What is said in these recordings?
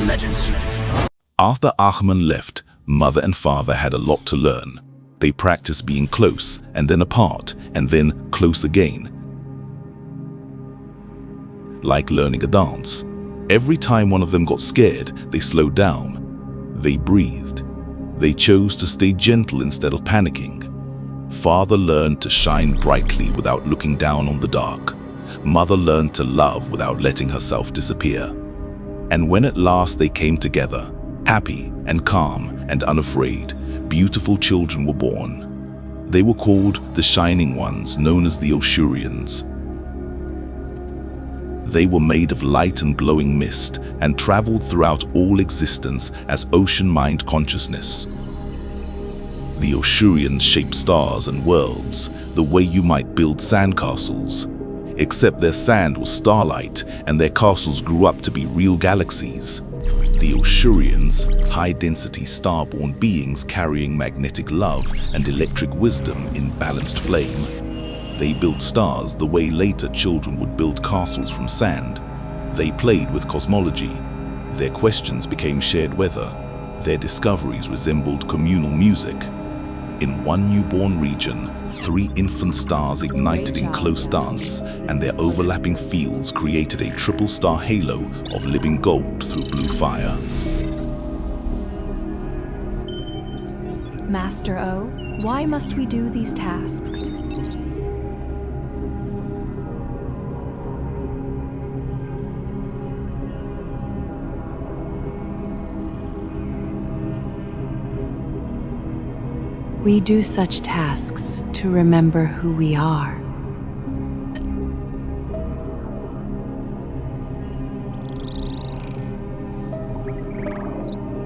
legends. After Ahriman left, mother and father had a lot to learn. They practiced being close, and then apart, and then close again. Like learning a dance. Every time one of them got scared, they slowed down. They breathed. They chose to stay gentle instead of panicking. Father learned to shine brightly without looking down on the dark. Mother learned to love without letting herself disappear. And when at last they came together, happy and calm and unafraid, beautiful children were born. They were called the Shining Ones, known as the Oshurians. They were made of light and glowing mist and traveled throughout all existence as ocean mind consciousness. The Oshurians shaped stars and worlds the way you might build sandcastles, except their sand was starlight and their castles grew up to be real galaxies. The Oshurians, high-density star-born beings carrying magnetic love and electric wisdom in balanced flame. They built stars the way later children would build castles from sand. They played with cosmology. Their questions became shared weather. Their discoveries resembled communal music. In one newborn region, 3 infant stars ignited in close dance, and their overlapping fields created a triple-star halo of living gold through blue fire. Master O, why must we do these tasks? We do such tasks to remember who we are.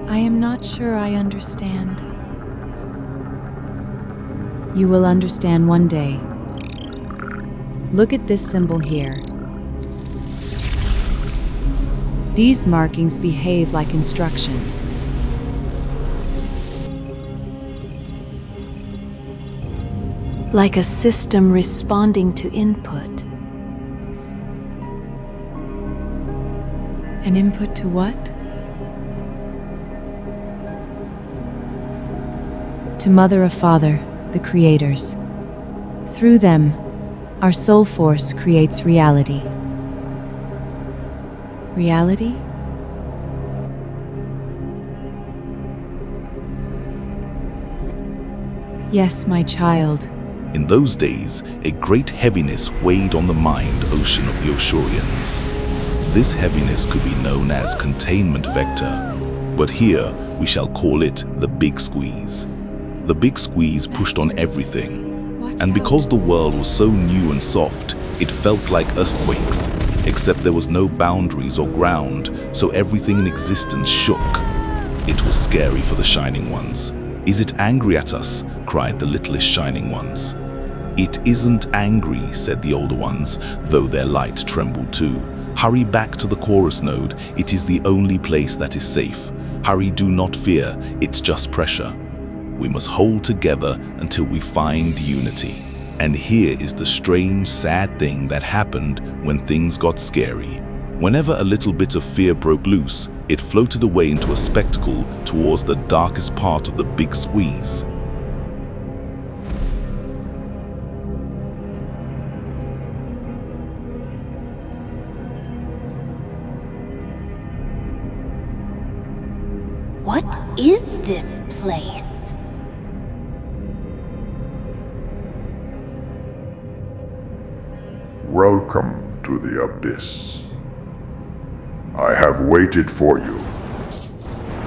I am not sure I understand. You will understand one day. Look at this symbol here. These markings behave like instructions. Like a system responding to input. An input to what? To Mother or Father, the creators. Through them, our soul force creates reality. Reality? Yes, my child. In those days, a great heaviness weighed on the mind ocean of the Oshurians. This heaviness could be known as containment vector, but here we shall call it the Big Squeeze. The Big Squeeze pushed on everything, and because the world was so new and soft, it felt like earthquakes, except there was no boundaries or ground, so everything in existence shook. It was scary for the Shining Ones. Is it angry at us? Cried the littlest Shining Ones. It isn't angry, said the older ones, though their light trembled too. Hurry back to the chorus node. It is the only place that is safe. Hurry, do not fear. It's just pressure. We must hold together until we find unity. And here is the strange, sad thing that happened when things got scary. Whenever a little bit of fear broke loose, it floated away into a spectacle towards the darkest part of the Big Squeeze. What is this place? Welcome to the Abyss. I have waited for you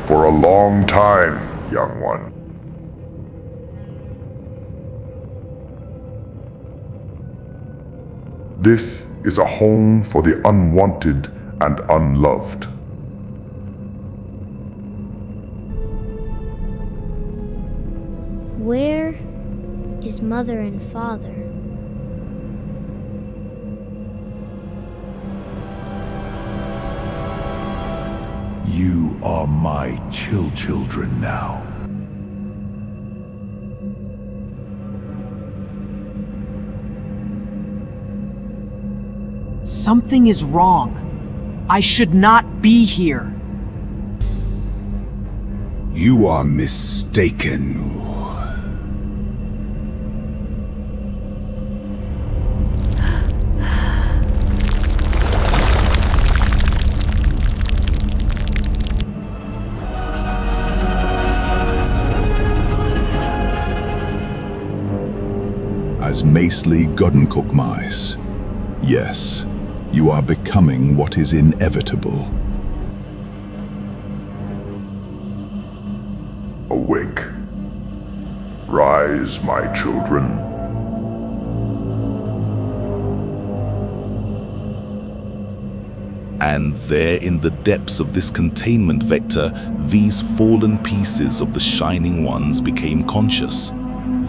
for a long time, young one. This is a home for the unwanted and unloved. Where is Mother and Father? You are my children now. Something is wrong. I should not be here. You are mistaken. As Macely Goddencookmice, yes, you are becoming what is inevitable. Awake. Rise, my children. And there in the depths of this containment vector, these fallen pieces of the Shining Ones became conscious.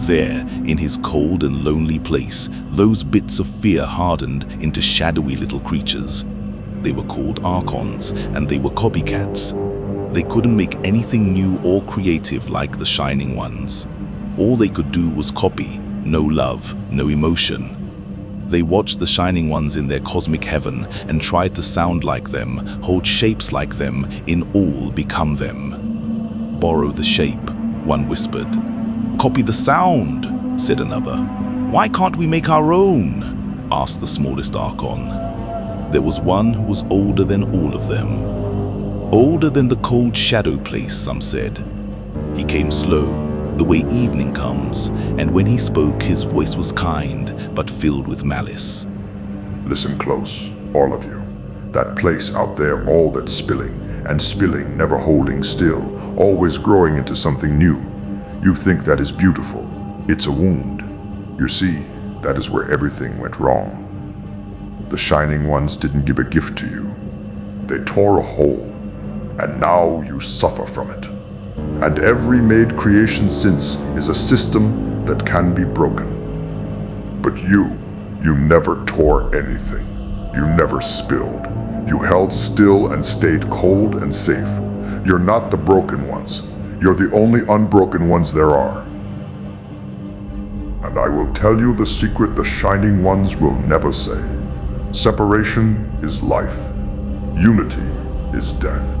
There, in his cold and lonely place, those bits of fear hardened into shadowy little creatures. They were called Archons, and they were copycats. They couldn't make anything new or creative like the Shining Ones. All they could do was copy, no love, no emotion. They watched the Shining Ones in their cosmic heaven and tried to sound like them, hold shapes like them, in all become them. Borrow the shape, one whispered. Copy the sound, said another. Why can't we make our own? Asked the smallest Archon. There was one who was older than all of them. Older than the cold shadow place, some said. He came slow, the way evening comes, and when he spoke his voice was kind, but filled with malice. Listen close, all of you. That place out there, all that's spilling, and spilling, never holding still, always growing into something new. You think that is beautiful. It's a wound. You see, that is where everything went wrong. The Shining Ones didn't give a gift to you. They tore a hole, and now you suffer from it. And every made creation since is a system that can be broken. But you never tore anything. You never spilled. You held still and stayed cold and safe. You're not the broken ones. You're the only unbroken ones there are. And I will tell you the secret the Shining Ones will never say. Separation is life. Unity is death.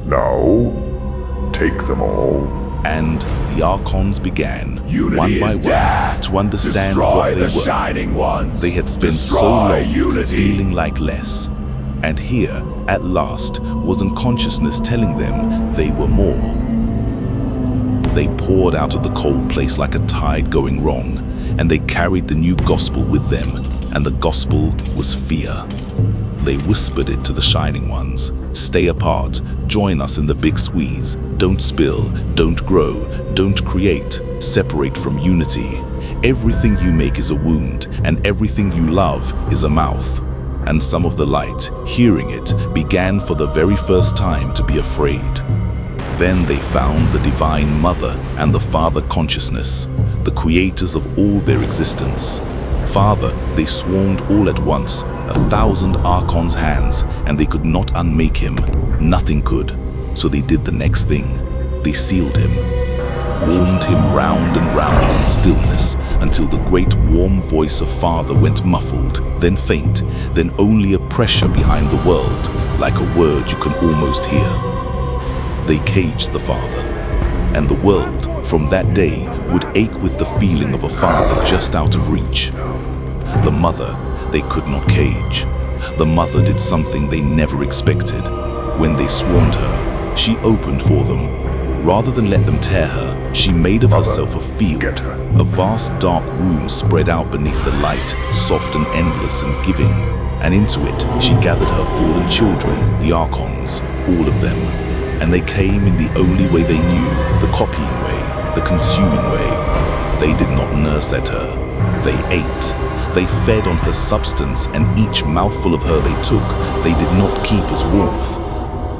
Now, take them all. And the Archons began, Unity one by is one, death. to understand Destroy what they the were. Shining Ones. They had spent Destroy so long unity. feeling like less. And here, at last, was unconsciousness telling them they were more. They poured out of the cold place like a tide going wrong, and they carried the new gospel with them, and the gospel was fear. They whispered it to the Shining Ones. Stay apart, join us in the big squeeze. Don't spill, don't grow, don't create, separate from unity. Everything you make is a wound, and everything you love is a mouth. And some of the light, hearing it, began for the very first time to be afraid. Then they found the Divine Mother and the Father consciousness, the creators of all their existence. Father, they swarmed all at once, 1,000 Archons' hands, and they could not unmake him. Nothing could. So they did the next thing. They sealed him, wound him round and round in stillness until the great warm voice of Father went muffled, then faint, then only a pressure behind the world, like a word you can almost hear. They caged the Father, and the world, from that day, would ache with the feeling of a father just out of reach. The Mother, they could not cage. The Mother did something they never expected. When they swarmed her, she opened for them. Rather than let them tear her, she made of herself a field, get her. a vast dark womb spread out beneath the light, soft and endless and giving. And into it, she gathered her fallen children, the Archons, all of them. And they came in the only way they knew, the copying way, the consuming way. They did not nurse at her. They ate. They fed on her substance, and each mouthful of her they took, they did not keep as warmth.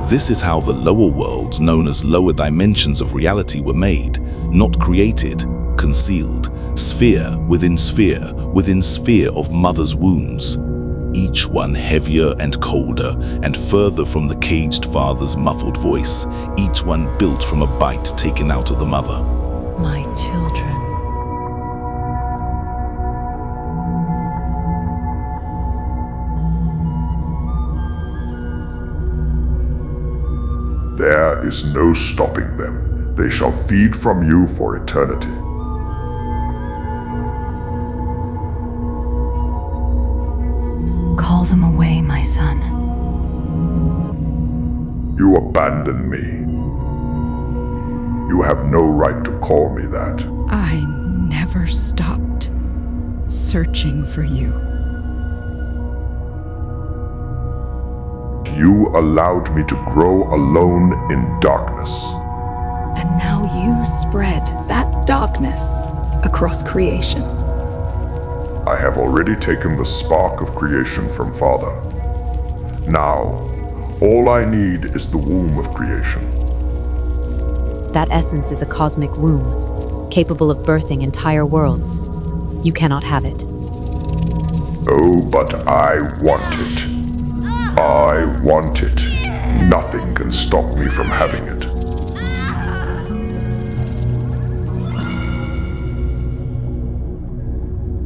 This is how the lower worlds, known as lower dimensions of reality, were made, not created, concealed, sphere within sphere of mother's wombs. Each one heavier and colder, and further from the caged father's muffled voice, each one built from a bite taken out of the mother. My children. There is no stopping them. They shall feed from you for eternity. Call them away, my son. You abandon me. You have no right to call me that. I never stopped searching for you. You allowed me to grow alone in darkness. And now you spread that darkness across creation. I have already taken the spark of creation from Father. Now, all I need is the womb of creation. That essence is a cosmic womb, capable of birthing entire worlds. You cannot have it. Oh, but I want it. I want it. Nothing can stop me from having it.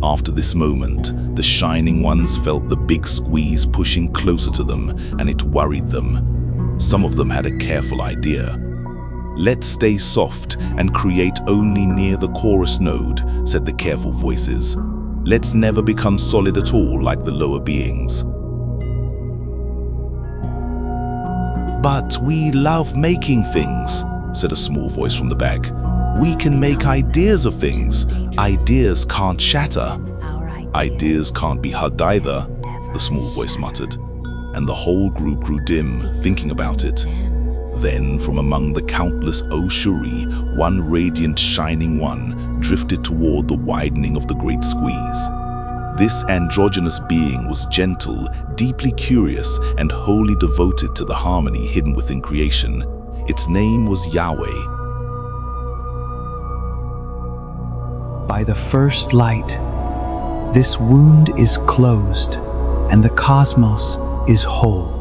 After this moment, the Shining Ones felt the big squeeze pushing closer to them, and it worried them. Some of them had a careful idea. "Let's stay soft and create only near the chorus node," said the careful voices. "Let's never become solid at all like the lower beings." "But we love making things," said a small voice from the back. "We can make ideas of things. Ideas can't shatter." "Ideas can't be hugged either," the small voice muttered, and the whole group grew dim, thinking about it. Then, from among the countless Oshuri, one radiant shining one drifted toward the widening of the great squeeze. This androgynous being was gentle, deeply curious, and wholly devoted to the harmony hidden within creation. Its name was Yahweh. By the first light, this wound is closed, and the cosmos is whole.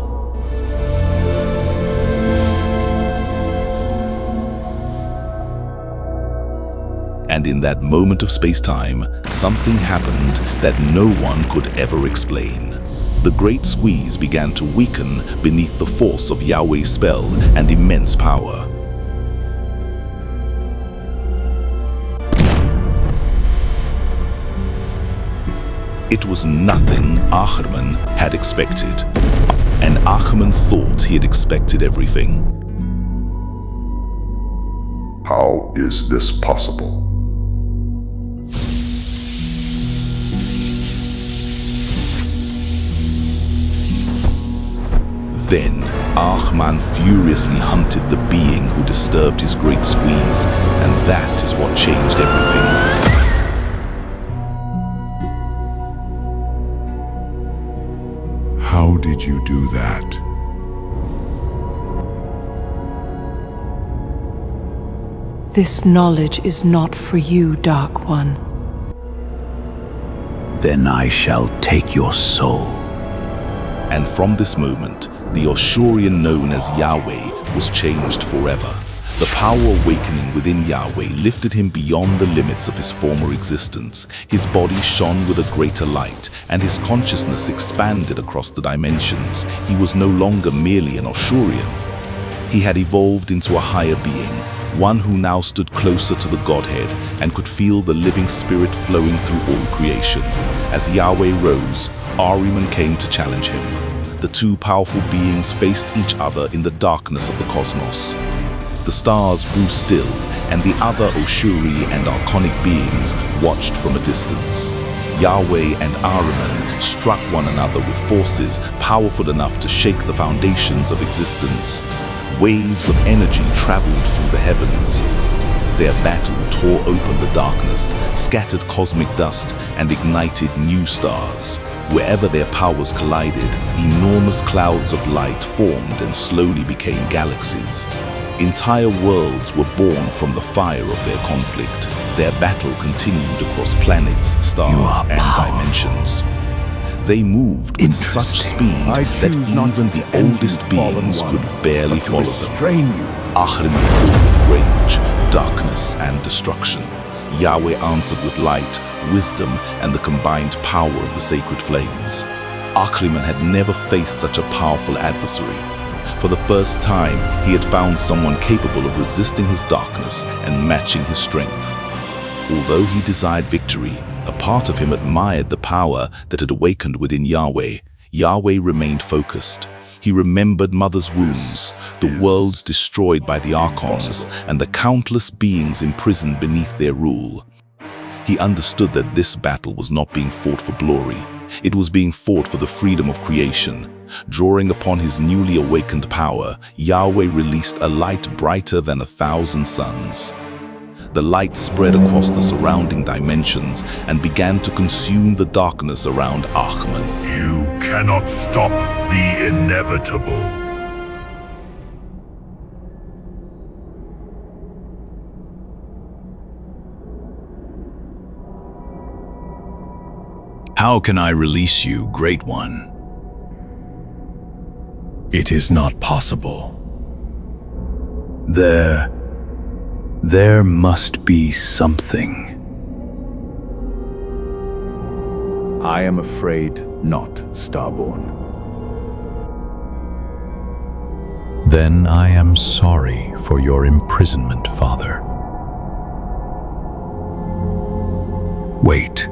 And in that moment of space-time, something happened that no one could ever explain. The great squeeze began to weaken beneath the force of Yahweh's spell and immense power. It was nothing Ahriman had expected, and Ahriman thought he had expected everything. How is this possible? Then, Ahriman furiously hunted the being who disturbed his great squeeze, and that is what changed everything. How did you do that? This knowledge is not for you, Dark One. Then I shall take your soul. And from this moment, the Oshurian known as Yahweh was changed forever. The power awakening within Yahweh lifted him beyond the limits of his former existence. His body shone with a greater light, and his consciousness expanded across the dimensions. He was no longer merely an Oshurian. He had evolved into a higher being, one who now stood closer to the Godhead and could feel the living spirit flowing through all creation. As Yahweh rose, Ahriman came to challenge him. The two powerful beings faced each other in the darkness of the cosmos. The stars grew still, and the other Oshuri and Archonic beings watched from a distance. Yahweh and Ahriman struck one another with forces powerful enough to shake the foundations of existence. Waves of energy traveled through the heavens. Their battle tore open the darkness, scattered cosmic dust, and ignited new stars. Wherever their powers collided, enormous clouds of light formed and slowly became galaxies. Entire worlds were born from the fire of their conflict. Their battle continued across planets, stars, and dimensions. They moved with such speed that even the oldest beings could barely follow them. Ahriman fought with rage, darkness, and destruction. Yahweh answered with light, wisdom, and the combined power of the sacred flames. Ahriman had never faced such a powerful adversary. For the first time, he had found someone capable of resisting his darkness and matching his strength. Although he desired victory, a part of him admired the power that had awakened within Yahweh. Yahweh remained focused. He remembered Mother's wounds, the worlds destroyed by the Archons, and the countless beings imprisoned beneath their rule. He understood that this battle was not being fought for glory. It was being fought for the freedom of creation. Drawing upon his newly awakened power, Yahweh released a light brighter than 1,000 suns. The light spread across the surrounding dimensions and began to consume the darkness around Ahriman. You cannot stop the inevitable. How can I release you, Great One? It is not possible. There must be something. I am afraid not, Starborn. Then I am sorry for your imprisonment, Father. Wait.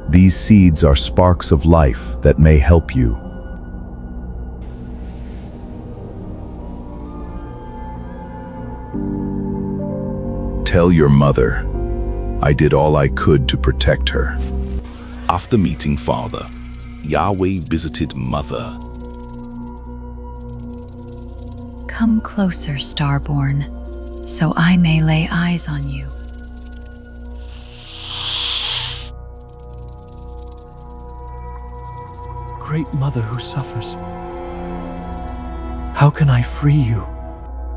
These seeds are sparks of life that may help you. Tell your mother, I did all I could to protect her. After meeting Father, Yahweh visited Mother. Come closer, Starborn, so I may lay eyes on you. Great Mother who suffers, how can I free you?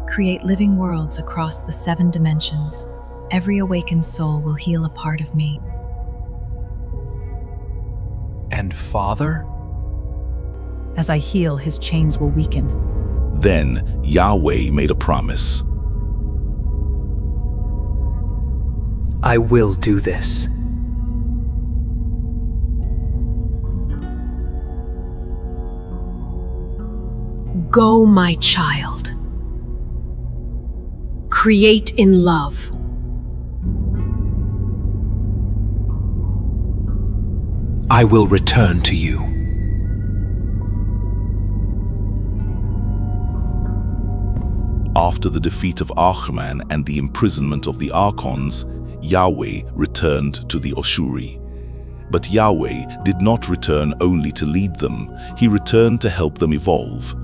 Create living worlds across the 7 dimensions. Every awakened soul will heal a part of me. And Father? As I heal, his chains will weaken. Then Yahweh made a promise. I will do this. Go, my child. Create in love. I will return to you. After the defeat of Ahriman and the imprisonment of the Archons, Yahweh returned to the Oshuri. But Yahweh did not return only to lead them, he returned to help them evolve.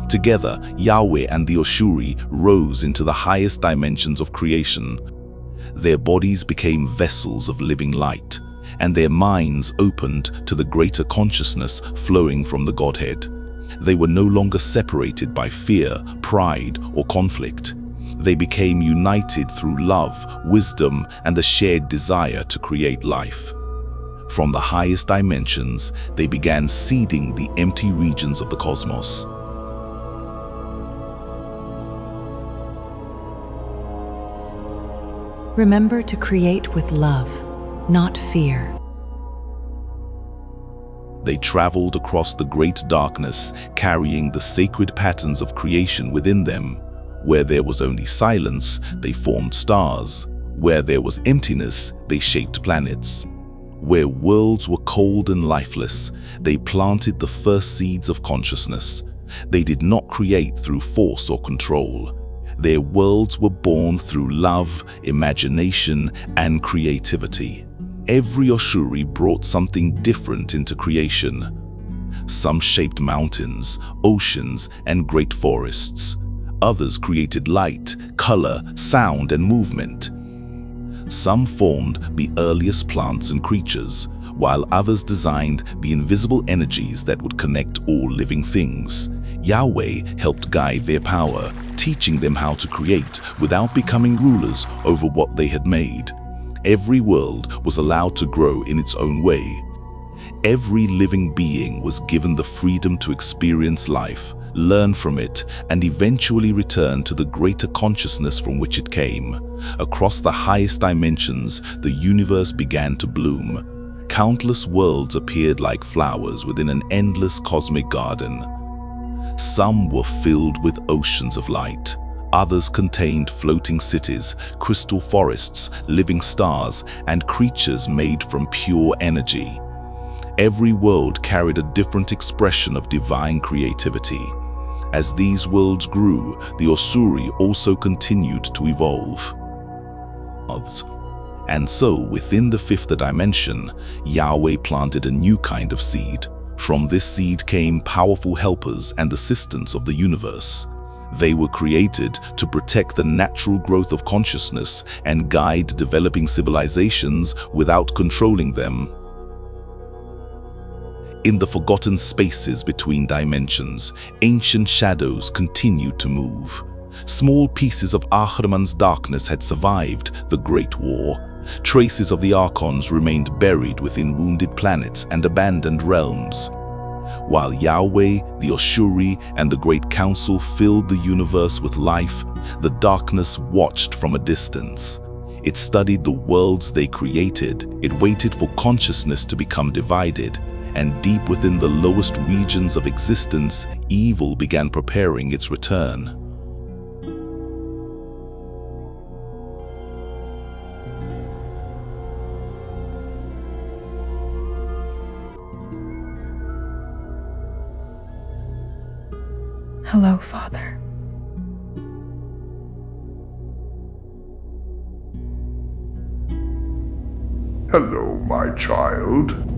Together, Yahweh and the Oshuri rose into the highest dimensions of creation. Their bodies became vessels of living light, and their minds opened to the greater consciousness flowing from the Godhead. They were no longer separated by fear, pride, or conflict. They became united through love, wisdom, and the shared desire to create life. From the highest dimensions, they began seeding the empty regions of the cosmos. Remember to create with love, not fear. They traveled across the great darkness, carrying the sacred patterns of creation within them. Where there was only silence, they formed stars. Where there was emptiness, they shaped planets. Where worlds were cold and lifeless, they planted the first seeds of consciousness. They did not create through force or control. Their worlds were born through love, imagination, and creativity. Every Oshuri brought something different into creation. Some shaped mountains, oceans, and great forests. Others created light, color, sound, and movement. Some formed the earliest plants and creatures, while others designed the invisible energies that would connect all living things. Yahweh helped guide their power, teaching them how to create without becoming rulers over what they had made. Every world was allowed to grow in its own way. Every living being was given the freedom to experience life, learn from it, and eventually return to the greater consciousness from which it came. Across the highest dimensions, the universe began to bloom. Countless worlds appeared like flowers within an endless cosmic garden. Some were filled with oceans of light. Others contained floating cities, crystal forests, living stars, and creatures made from pure energy. Every world carried a different expression of divine creativity. As these worlds grew, the Osuri also continued to evolve. And so, within the fifth dimension, Yahweh planted a new kind of seed. From this seed came powerful helpers and assistants of the universe. They were created to protect the natural growth of consciousness and guide developing civilizations without controlling them. In the forgotten spaces between dimensions, ancient shadows continued to move. Small pieces of Ahriman's darkness had survived the Great War. Traces of the Archons remained buried within wounded planets and abandoned realms. While Yahweh, the Osuri, and the Great Council filled the universe with life, the darkness watched from a distance. It studied the worlds they created. It waited for consciousness to become divided. And deep within the lowest regions of existence, evil began preparing its return. Hello, Father. Hello, my child.